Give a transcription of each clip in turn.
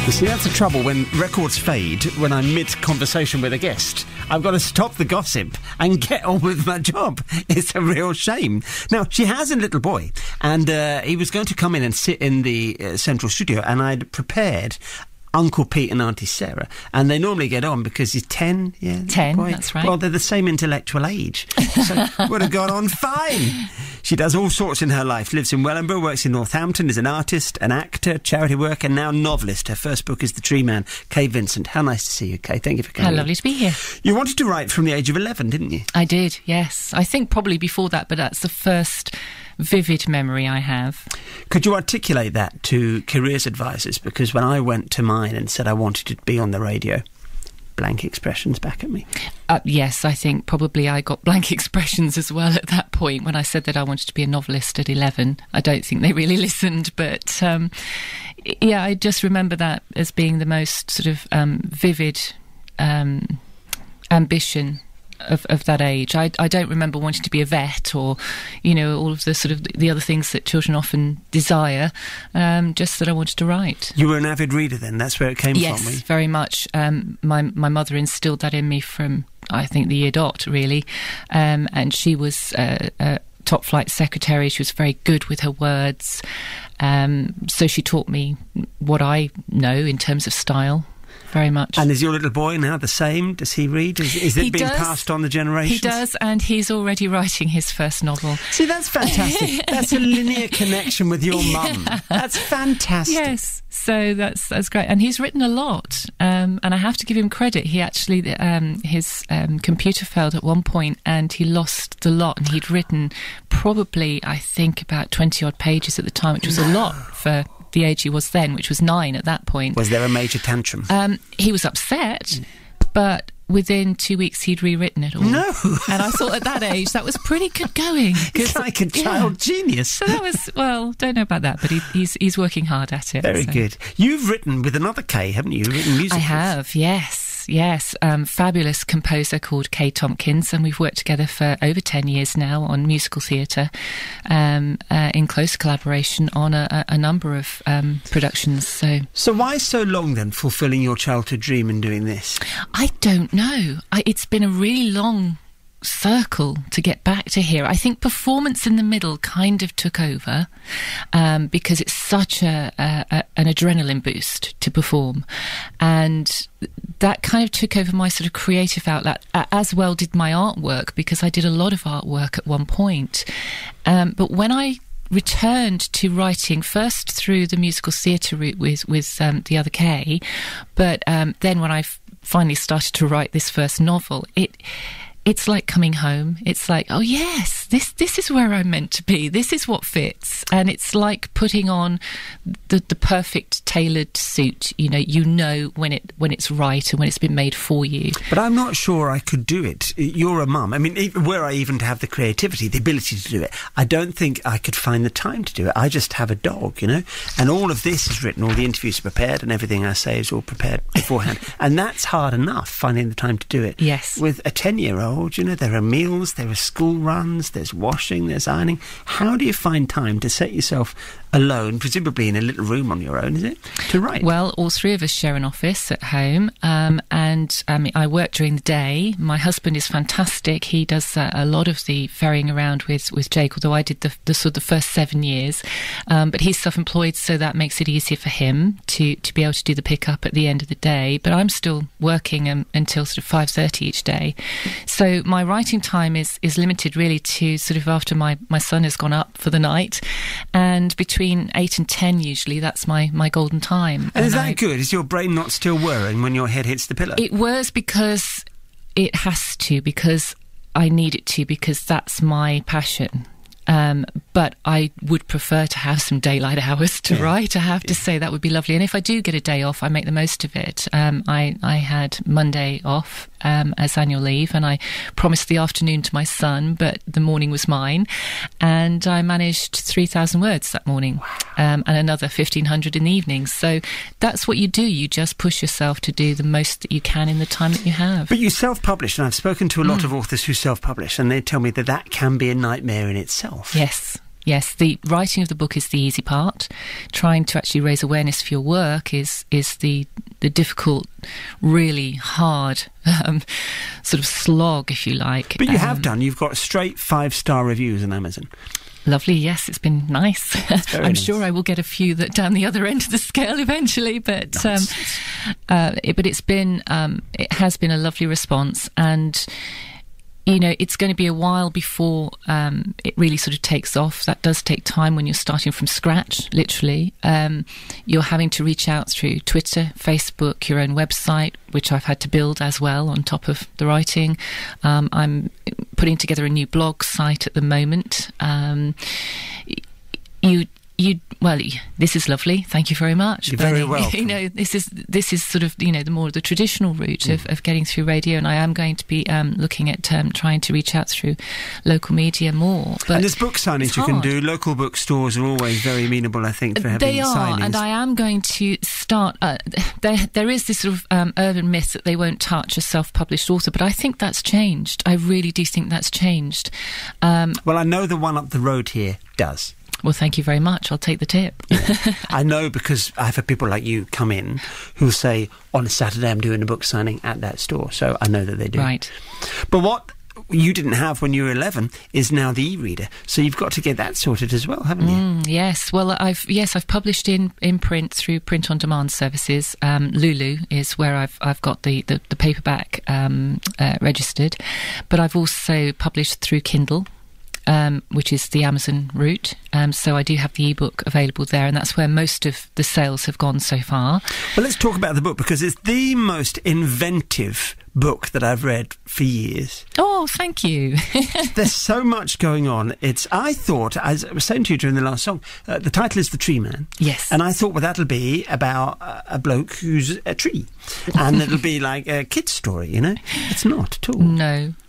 You see, that's the trouble when records fade when I'm mid-conversation with a guest. I've got to stop the gossip and get on with my job. It's a real shame. Now, she has a little boy, and he was going to come in and sit in the central studio, and I'd prepared Uncle Pete and Auntie Sarah, and they normally get on because he's 10. Yeah, 10, that's right. Well, they're the same intellectual age, so would have got on fine. She does all sorts in her life, lives in Wellingborough, works in Northampton, is an artist, an actor, charity worker, and now novelist. Her first book is The Treeman. Kaye Vincent. How nice to see you, Kaye. Thank you for coming. How lovely to be here. You wanted to write from the age of 11, didn't you? I did, yes. I think probably before that, but that's the first vivid memory I have. Could you articulate that to careers advisors? Because when I went to mine and said I wanted to be on the radio, blank expressions back at me. Yes, I think probably I got blank expressions as well at that point when I said that I wanted to be a novelist at 11. I don't think they really listened, but yeah, I just remember that as being the most sort of vivid ambition of that age. I don't remember wanting to be a vet or, you know, all of the sort of the other things that children often desire, just that I wanted to write. You were an avid reader then? That's where it came from? Yes, very much. My mother instilled that in me from, I think, the year dot, really. And she was a top flight secretary. She was very good with her words. So she taught me what I know in terms of style. Very much. And is your little boy now the same? Does he read? Is it being passed on the generations? He does, and he's already writing his first novel. See, that's fantastic. That's a linear connection with your mum. That's fantastic. Yes, so that's great. And he's written a lot, and I have to give him credit. He actually, his computer failed at one point, and he lost the lot, and he'd written probably, I think, about 20-odd pages at the time, which was a lot for the age he was then, which was 9 at that point. Was there a major tantrum? He was upset, but within 2 weeks he'd rewritten it all. No! And I thought at that age that was pretty good going. It's like a child genius. So that was, well, don't know about that, but he's working hard at it. Very good. You've written with another Kaye, haven't you? You've written musicals. I have, yes. Fabulous composer called Kaye Tompkins, and we've worked together for over 10 years now on musical theatre, in close collaboration on a number of productions. So why so long then, fulfilling your childhood dream and doing this? I don't know. It's been a really long circle to get back to here. I think performance in the middle kind of took over, because it's such an adrenaline boost to perform, and that kind of took over my sort of creative outlet, as well did my artwork, because I did a lot of artwork at one point. But when I returned to writing, first through the musical theatre route with the other Kaye, but then when I finally started to write this first novel, it's like coming home. It's like, oh yes, this is where I'm meant to be. This is what fits. And it's like putting on the perfect tailored suit. You know when it's right and when it's been made for you. But I'm not sure I could do it. You're a mum. I mean, were I even to have the creativity, the ability to do it, I don't think I could find the time to do it. I just have a dog, and all of this is written, all the interviews are prepared, and everything I say is all prepared beforehand. And that's hard enough, finding the time to do it. Yes. With a 10-year-old, there are meals, there are school runs, there's washing, there's ironing. How do you find time to set yourself alone, presumably in a little room on your own, is it, to write? Well, all three of us share an office at home, and I work during the day. My husband is fantastic. He does a lot of the ferrying around with Jake, although I did the sort of the first 7 years. But he's self-employed, so that makes it easier for him to be able to do the pick-up at the end of the day. But I'm still working until sort of 5:30 each day. So my writing time is limited really to sort of after my son has gone up for the night, and between 8 and 10 usually, that's my golden time. And is that good? Is your brain not still whirring when your head hits the pillow? It whirs because it has to, because I need it to, because that's my passion. But I would prefer to have some daylight hours to write. I have to say that would be lovely. And if I do get a day off, I make the most of it. I had Monday off as annual leave, and I promised the afternoon to my son, but the morning was mine. And I managed 3,000 words that morning, and another 1,500 in the evening. So that's what you do. You just push yourself to do the most that you can in the time that you have. But you self-publish, and I've spoken to a lot of authors who self-publish, and they tell me that can be a nightmare in itself. Yes. Yes, the writing of the book is the easy part. Trying to actually raise awareness for your work is the difficult, really hard sort of slog, if you like. But you have done. You've got straight 5-star reviews on Amazon. Lovely, yes, it's been nice. I'm nice. Sure I will get a few that down the other end of the scale eventually, but it has been a lovely response, and you know, it's going to be a while before it really sort of takes off. That does take time when you're starting from scratch, literally. You're having to reach out through Twitter, Facebook, your own website, which I've had to build as well on top of the writing. I'm putting together a new blog site at the moment. This is lovely. Thank you very much. You're very welcome. You know, this is sort of, you know, the traditional route of getting through radio, and I am going to be looking at trying to reach out through local media more. But and there's book signings you can do. Local bookstores are always very amenable, I think, for having signings. And I am going to start. There is this sort of urban myth that they won't touch a self-published author, but I think that's changed. I really do think that's changed. Well, I know the one up the road here does. Well, thank you very much. I'll take the tip. I know, because I've had people like you come in who say, on a Saturday I'm doing a book signing at that store. So I know that they do. Right. But what you didn't have when you were 11 is now the e-reader. So you've got to get that sorted as well, haven't you? Yes. Well, I've published in print through print-on-demand services. Lulu is where I've got the paperback registered. But I've also published through Kindle. Which is the Amazon route. So I do have the ebook available there, and that's where most of the sales have gone so far. Well, let's talk about the book, because it's the most inventive book that I've read for years. Oh, thank you. There's so much going on. I thought, as I was saying to you during the last song, the title is The Treeman. Yes. And I thought, well, that'll be about a bloke who's a tree. And it'll be like a kid's story, you know? It's not at all.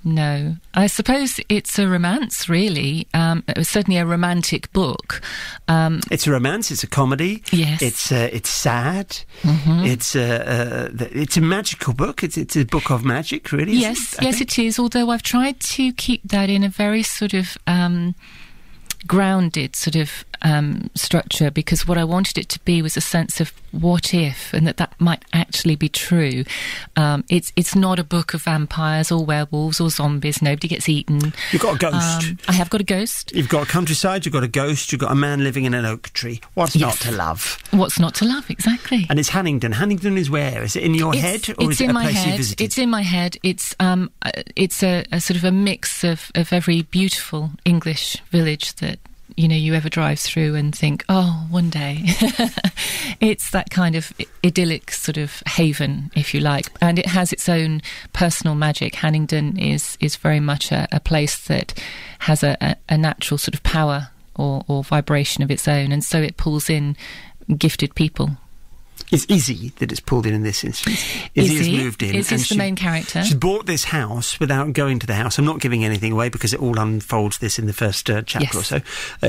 No. I suppose it's a romance, really. It was certainly a romantic book. It's a romance. It's a comedy. Yes. It's sad. Mm-hmm. It's a magical book. It's a book of magic, really. Yes, it is. Although I've tried to keep that in a very sort of grounded sort of structure, because what I wanted it to be was a sense of what if, and that might actually be true. It's not a book of vampires or werewolves or zombies. Nobody gets eaten. You've got a ghost. I have got a ghost. You've got a countryside, you've got a ghost, you've got a man living in an oak tree. What's not to love? What's not to love, exactly. And it's Hanningdon. Hanningdon is where? Is it in your head, or is it a place you visited? It's in my head. It's a sort of a mix of every beautiful English village that you ever drive through and think, oh, one day. It's that kind of idyllic sort of haven, if you like. And it has its own personal magic. Hanningdon is very much a place that has a natural sort of power or vibration of its own. And so it pulls in gifted people. It's Izzy that it's pulled in this instance. Izzy has moved in. Izzy's the main character. She's bought this house without going to the house. I'm not giving anything away because it all unfolds this in the first chapter or so.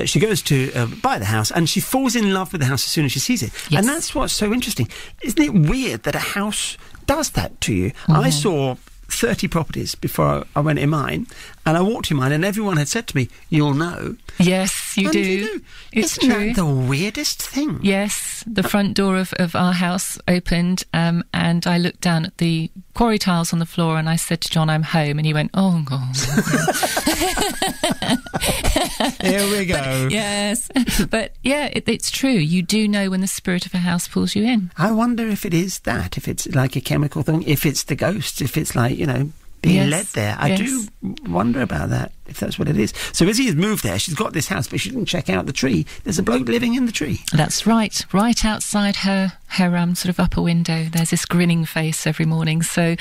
She goes to buy the house and she falls in love with the house as soon as she sees it. Yes. And that's what's so interesting. Isn't it weird that a house does that to you? Mm-hmm. I saw 30 properties before I went in mine, and I walked in mine and everyone had said to me, you'll know. Yes, you do. It's Isn't true. That the weirdest thing? Yes, the front door of our house opened and I looked down at the quarry tiles on the floor and I said to John, I'm home, and he went, oh God. Here we go. But yeah, it's true. You do know when the spirit of a house pulls you in. I wonder if it is that, if it's like a chemical thing, if it's the ghost, if it's like, being led there. I do wonder about that, if that's what it is. So Izzy has moved there. She's got this house, but she didn't check out the tree. There's a bloke living in the tree. That's right. Right outside her sort of upper window. There's this grinning face every morning. So,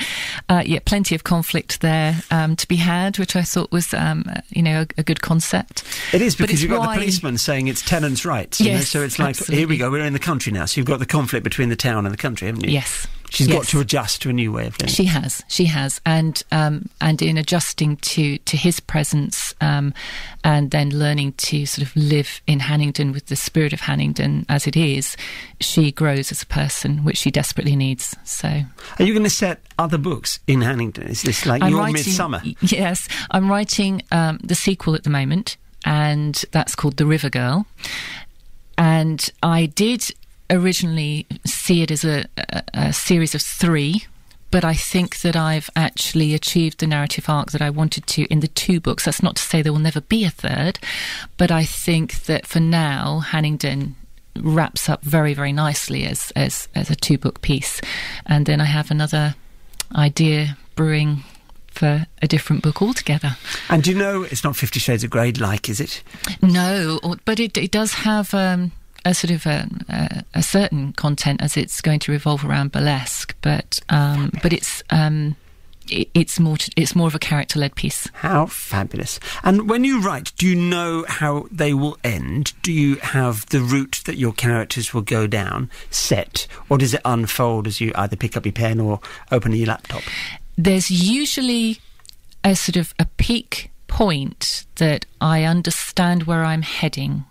plenty of conflict there to be had, which I thought was, a good concept. It is, because you've got the policeman saying it's tenants' rights. So it's like, absolutely. Here we go, we're in the country now. So you've got the conflict between the town and the country, haven't you? Yes. She's got to adjust to a new way of living. She has, and in adjusting to his presence, and then learning to sort of live in Hanningdon with the spirit of Hanningdon as it is, she grows as a person, which she desperately needs. So, are you going to set other books in Hanningdon? Is this like your Midsummer? Yes, I'm writing the sequel at the moment. and that's called The River Girl. And I did originally see it as a series of 3, but I think that I've actually achieved the narrative arc that I wanted to in the 2 books. That's not to say there will never be a 3rd, but I think that for now, Hanningdon wraps up very, very nicely as a 2-book piece. And then I have another idea brewing for a different book altogether. And do you know, it's not 50 Shades of Grey like, is it? No, but it does have a sort of a certain content, as it's going to revolve around burlesque, but it's more of a character-led piece. How fabulous. And when you write, do you know how they will end? Do you have the route that your characters will go down set, or does it unfold as you either pick up your pen or open your laptop? There's usually a sort of a peak point that I understand where I'm heading.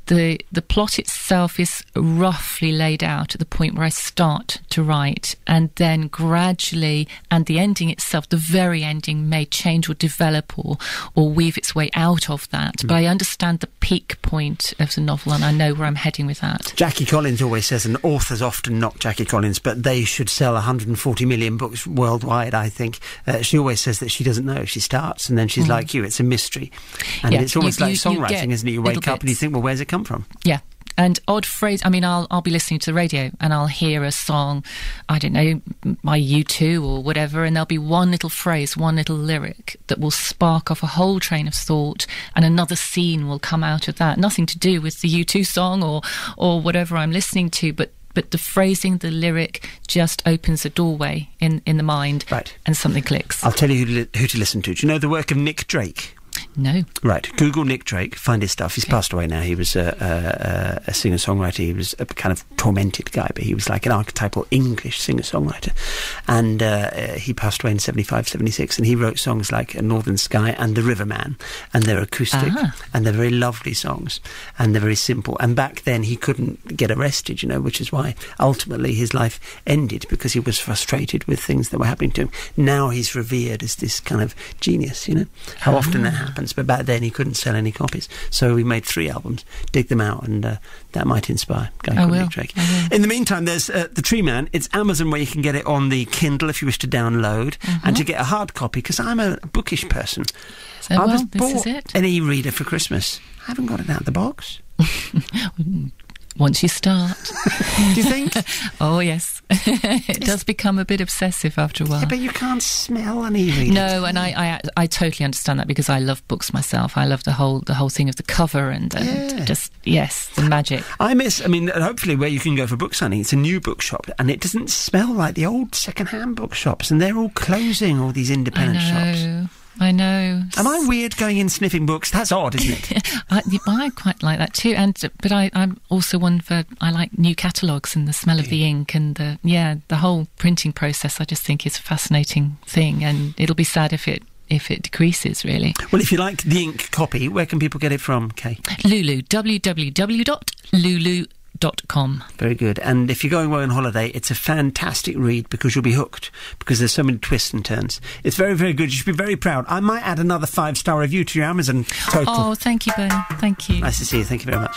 The plot itself is roughly laid out at the point where I start to write, and then gradually, and the ending itself, the very ending, may change or develop or weave its way out of that. But I understand the peak point of the novel, and I know where I'm heading with that. Jackie Collins always says, and authors often knock Jackie Collins, but they should sell 140 million books worldwide, I think. She always says that she doesn't know. She starts, and then she's like you, it's a mystery. And it's almost like songwriting, isn't it? You wake up and you think, well, where's it come from? Yeah. And odd phrase, I mean, I'll be listening to the radio and I'll hear a song, I don't know, by U2 or whatever, and there'll be one little phrase, one little lyric that will spark off a whole train of thought, and another scene will come out of that. Nothing to do with the U2 song or whatever I'm listening to, but the phrasing, the lyric just opens a doorway in the mind, right, and something clicks. I'll tell you who to listen to. Do you know the work of Nick Drake? No. Right. Google Nick Drake, find his stuff. He's passed away now. He was a singer-songwriter. He was a kind of tormented guy, but he was like an archetypal English singer-songwriter. And he passed away in 75, 76, and he wrote songs like Northern Sky and The Riverman, and they're acoustic, and they're very lovely songs, and they're very simple. And back then he couldn't get arrested, which is why ultimately his life ended, because he was frustrated with things that were happening to him. Now he's revered as this kind of genius, How often that happens, but back then he couldn't sell any copies, so we made 3 albums. Dig them out, and that might inspire Guy called Nick Drake. In the meantime, there's the Treeman. It's Amazon, where you can get it on the Kindle if you wish to download, and to get a hard copy, because I'm a bookish person. So, I was this is it. An e-reader for Christmas. I haven't got it out of the box. Once you start. Do you think? Oh, yes. It does become a bit obsessive after a while. Yeah, but you can't smell an e-reader. No, and I totally understand that, because I love books myself. I love the whole thing of the cover and just, yes, the magic. Hopefully where you can go for book signing, it's a new bookshop, and it doesn't smell like the old second-hand bookshops, and they're all closing, all these independent shops. I know. Am I weird going in sniffing books? That's odd, isn't it? I quite like that too, but I'm also one for, I like new catalogues and the smell of the ink and the whole printing process. I just think it's a fascinating thing, and it'll be sad if it decreases, really. Well, if you like the ink copy, where can people get it from, Kaye? Lulu, www.lulu.com. Very good. And if you're going away on holiday, it's a fantastic read, because you'll be hooked, because there's so many twists and turns. It's very, very good. You should be very proud. I might add another 5-star review to your Amazon total. Oh, thank you, Bernie. Thank you. Nice to see you. Thank you very much.